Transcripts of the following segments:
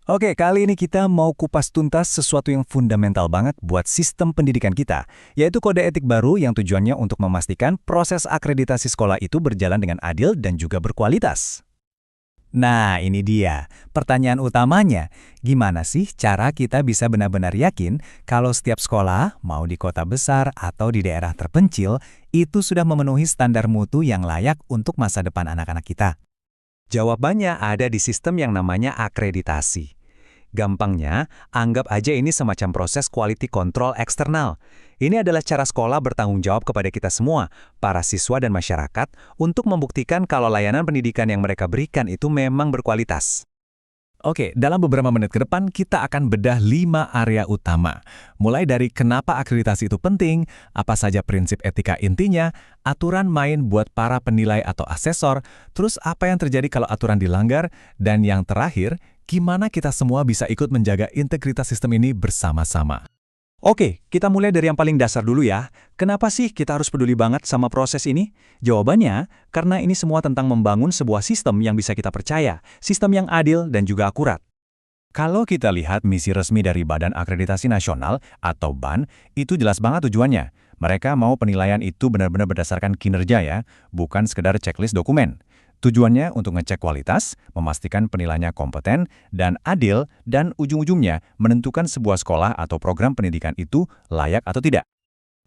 Oke, kali ini kita mau kupas tuntas sesuatu yang fundamental banget buat sistem pendidikan kita, yaitu kode etik baru yang tujuannya untuk memastikan proses akreditasi sekolah itu berjalan dengan adil dan juga berkualitas. Nah, ini dia. Pertanyaan utamanya, gimana sih cara kita bisa benar-benar yakin kalau setiap sekolah, mau di kota besar atau di daerah terpencil, itu sudah memenuhi standar mutu yang layak untuk masa depan anak-anak kita? Jawabannya ada di sistem yang namanya akreditasi. Gampangnya, anggap aja ini semacam proses quality control eksternal. Ini adalah cara sekolah bertanggung jawab kepada kita semua, para siswa dan masyarakat, untuk membuktikan kalau layanan pendidikan yang mereka berikan itu memang berkualitas. Oke, dalam beberapa menit ke depan kita akan bedah 5 area utama. Mulai dari kenapa akreditasi itu penting, apa saja prinsip etika intinya, aturan main buat para penilai atau asesor, terus apa yang terjadi kalau aturan dilanggar, dan yang terakhir, gimana kita semua bisa ikut menjaga integritas sistem ini bersama-sama. Oke, kita mulai dari yang paling dasar dulu ya. Kenapa sih kita harus peduli banget sama proses ini? Jawabannya, karena ini semua tentang membangun sebuah sistem yang bisa kita percaya, sistem yang adil dan juga akurat. Kalau kita lihat misi resmi dari Badan Akreditasi Nasional atau BAN, itu jelas banget tujuannya. Mereka mau penilaian itu benar-benar berdasarkan kinerja ya, bukan sekedar checklist dokumen. Tujuannya untuk ngecek kualitas, memastikan penilaiannya kompeten dan adil, dan ujung-ujungnya menentukan sebuah sekolah atau program pendidikan itu layak atau tidak.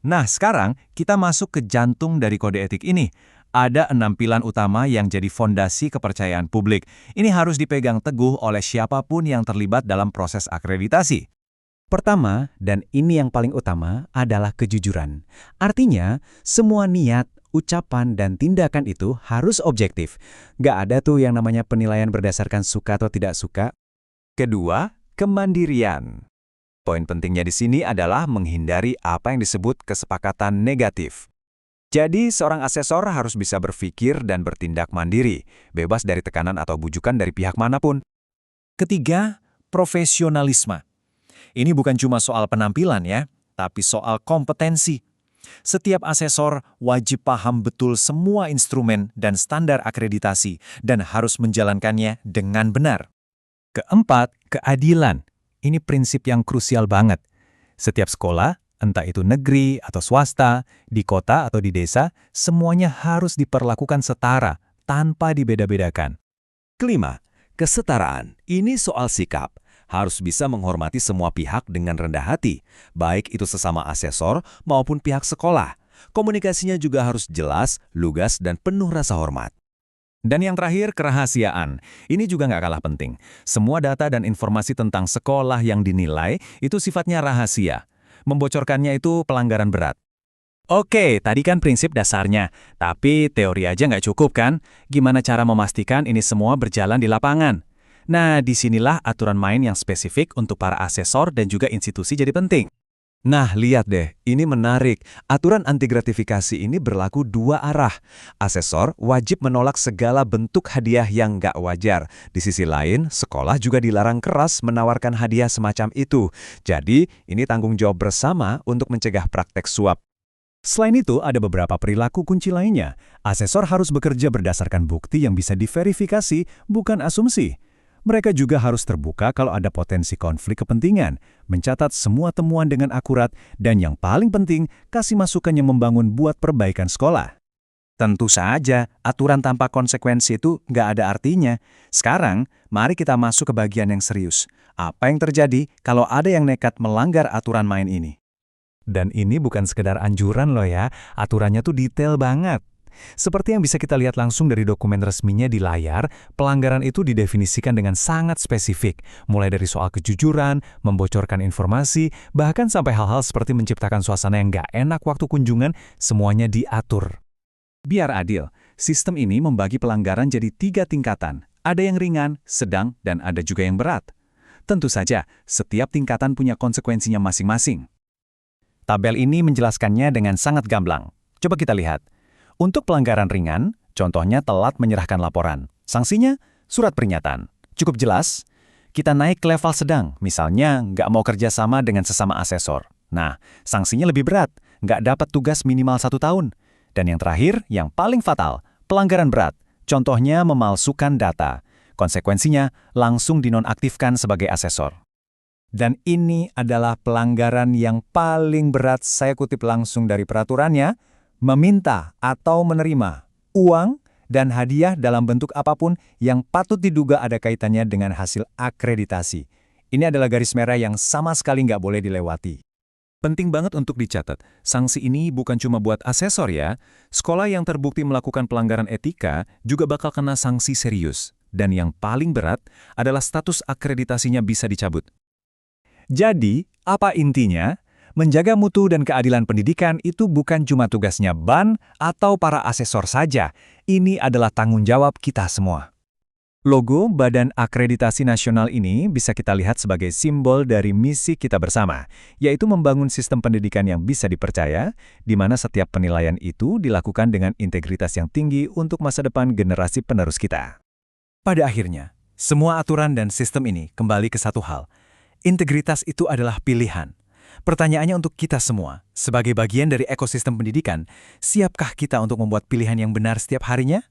Nah, sekarang kita masuk ke jantung dari kode etik ini. Ada 6 pilar utama yang jadi fondasi kepercayaan publik. Ini harus dipegang teguh oleh siapapun yang terlibat dalam proses akreditasi. Pertama, dan ini yang paling utama, adalah kejujuran. Artinya, semua niat, ucapan, dan tindakan itu harus objektif. Nggak ada tuh yang namanya penilaian berdasarkan suka atau tidak suka. Kedua, kemandirian. Poin pentingnya di sini adalah menghindari apa yang disebut kesepakatan negatif. Jadi, seorang asesor harus bisa berpikir dan bertindak mandiri, bebas dari tekanan atau bujukan dari pihak manapun. Ketiga, profesionalisme. Ini bukan cuma soal penampilan ya, tapi soal kompetensi. Setiap asesor wajib paham betul semua instrumen dan standar akreditasi dan harus menjalankannya dengan benar. Keempat, keadilan. Ini prinsip yang krusial banget. Setiap sekolah, entah itu negeri atau swasta, di kota atau di desa, semuanya harus diperlakukan setara, tanpa dibeda-bedakan. Kelima, kesetaraan. Ini soal sikap. Harus bisa menghormati semua pihak dengan rendah hati, baik itu sesama asesor maupun pihak sekolah. Komunikasinya juga harus jelas, lugas, dan penuh rasa hormat. Dan yang terakhir, kerahasiaan. Ini juga nggak kalah penting. Semua data dan informasi tentang sekolah yang dinilai itu sifatnya rahasia. Membocorkannya itu pelanggaran berat. Oke, tadi kan prinsip dasarnya. Tapi teori aja nggak cukup kan? Gimana cara memastikan ini semua berjalan di lapangan? Nah, disinilah aturan main yang spesifik untuk para asesor dan juga institusi jadi penting. Nah, lihat deh, ini menarik. Aturan anti gratifikasi ini berlaku dua arah. Asesor wajib menolak segala bentuk hadiah yang nggak wajar. Di sisi lain, sekolah juga dilarang keras menawarkan hadiah semacam itu. Jadi, ini tanggung jawab bersama untuk mencegah praktek suap. Selain itu, ada beberapa perilaku kunci lainnya. Asesor harus bekerja berdasarkan bukti yang bisa diverifikasi, bukan asumsi. Mereka juga harus terbuka kalau ada potensi konflik kepentingan, mencatat semua temuan dengan akurat, dan yang paling penting, kasih masukan yang membangun buat perbaikan sekolah. Tentu saja, aturan tanpa konsekuensi itu nggak ada artinya. Sekarang, mari kita masuk ke bagian yang serius. Apa yang terjadi kalau ada yang nekat melanggar aturan main ini? Dan ini bukan sekedar anjuran loh ya, aturannya tuh detail banget. Seperti yang bisa kita lihat langsung dari dokumen resminya di layar, pelanggaran itu didefinisikan dengan sangat spesifik, mulai dari soal kejujuran, membocorkan informasi, bahkan sampai hal-hal seperti menciptakan suasana yang nggak enak waktu kunjungan, semuanya diatur. Biar adil, sistem ini membagi pelanggaran jadi 3 tingkatan. Ada yang ringan, sedang, dan ada juga yang berat. Tentu saja, setiap tingkatan punya konsekuensinya masing-masing. Tabel ini menjelaskannya dengan sangat gamblang. Coba kita lihat. Untuk pelanggaran ringan, contohnya telat menyerahkan laporan. Sanksinya, surat peringatan. Cukup jelas. Kita naik ke level sedang, misalnya nggak mau kerja sama dengan sesama asesor. Nah, sanksinya lebih berat, nggak dapat tugas minimal 1 tahun. Dan yang terakhir, yang paling fatal, pelanggaran berat. Contohnya memalsukan data. Konsekuensinya, langsung dinonaktifkan sebagai asesor. Dan ini adalah pelanggaran yang paling berat, saya kutip langsung dari peraturannya, meminta atau menerima uang dan hadiah dalam bentuk apapun yang patut diduga ada kaitannya dengan hasil akreditasi. Ini adalah garis merah yang sama sekali nggak boleh dilewati. Penting banget untuk dicatat, sanksi ini bukan cuma buat asesor ya. Sekolah yang terbukti melakukan pelanggaran etika juga bakal kena sanksi serius. Dan yang paling berat adalah status akreditasinya bisa dicabut. Jadi, apa intinya? Menjaga mutu dan keadilan pendidikan itu bukan cuma tugasnya BAN atau para asesor saja. Ini adalah tanggung jawab kita semua. Logo Badan Akreditasi Nasional ini bisa kita lihat sebagai simbol dari misi kita bersama, yaitu membangun sistem pendidikan yang bisa dipercaya, di mana setiap penilaian itu dilakukan dengan integritas yang tinggi untuk masa depan generasi penerus kita. Pada akhirnya, semua aturan dan sistem ini kembali ke satu hal. Integritas itu adalah pilihan. Pertanyaannya untuk kita semua, sebagai bagian dari ekosistem pendidikan, siapkah kita untuk membuat pilihan yang benar setiap harinya?